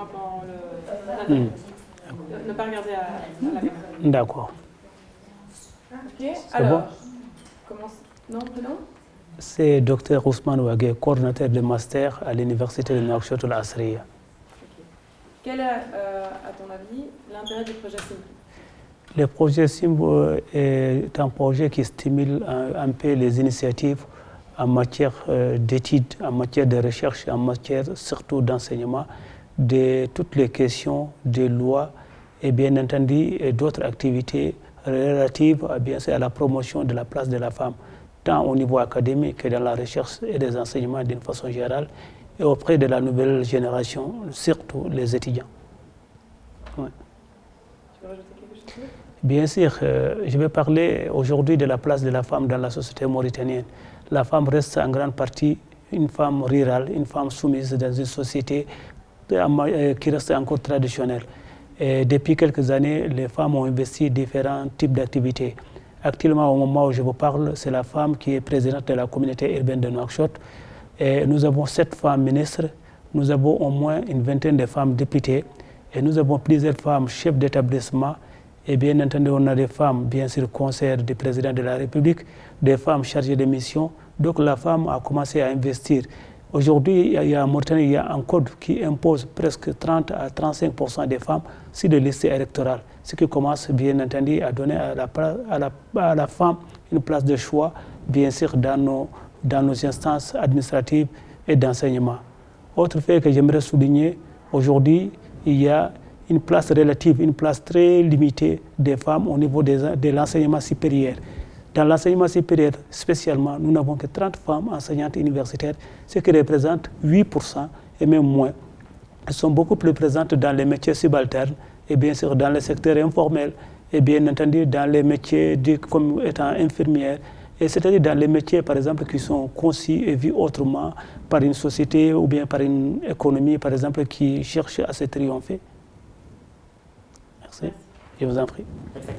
Dans ne pas regarder à la caméra. D'accord. Ok, alors, comment... Non, prénom? C'est Dr Ousmane Ouagé, coordinateur de master à l'université de Nouakchott Al Asriya. Okay. Quel est, à ton avis, l'intérêt du projet SIMBO? Le projet SIMBO est un projet qui stimule un peu les initiatives en matière d'études, en matière de recherche, en matière surtout d'enseignement, de toutes les questions des lois et bien entendu d'autres activités relatives à la promotion de la place de la femme, tant au niveau académique que dans la recherche et des enseignements d'une façon générale, et auprès de la nouvelle génération, surtout les étudiants. Ouais. Tu veux rajouter quelque chose? Bien sûr, je vais parler aujourd'hui de la place de la femme dans la société mauritanienne. La femme reste en grande partie une femme rurale, une femme soumise dans une société qui reste encore traditionnelle. Et depuis quelques années, les femmes ont investi différents types d'activités. Actuellement, au moment où je vous parle, c'est la femme qui est présidente de la communauté urbaine de Nouakchott. Et nous avons 7 femmes ministres, nous avons au moins une vingtaine de femmes députées, et nous avons plusieurs femmes chefs d'établissement. Et bien entendu, on a des femmes, bien sûr, conseillères du président de la République, des femmes chargées de mission. Donc la femme a commencé à investir. Aujourd'hui, en Mauritanie, il y a un code qui impose presque 30 à 35% des femmes sur les listes électorales, ce qui commence, bien entendu, à donner à la femme une place de choix, bien sûr, dans nos instances administratives et d'enseignement. Autre fait que j'aimerais souligner, aujourd'hui, il y a une place relative, une place très limitée des femmes au niveau de l'enseignement supérieur. Dans l'enseignement supérieur, spécialement, nous n'avons que 30 femmes enseignantes universitaires, ce qui représente 8% et même moins. Elles sont beaucoup plus présentes dans les métiers subalternes et bien sûr dans le secteur informel et bien entendu dans les métiers comme étant infirmières, et c'est-à-dire dans les métiers par exemple qui sont conçus et vus autrement par une société ou bien par une économie par exemple qui cherche à se triompher. Merci. Je vous en prie.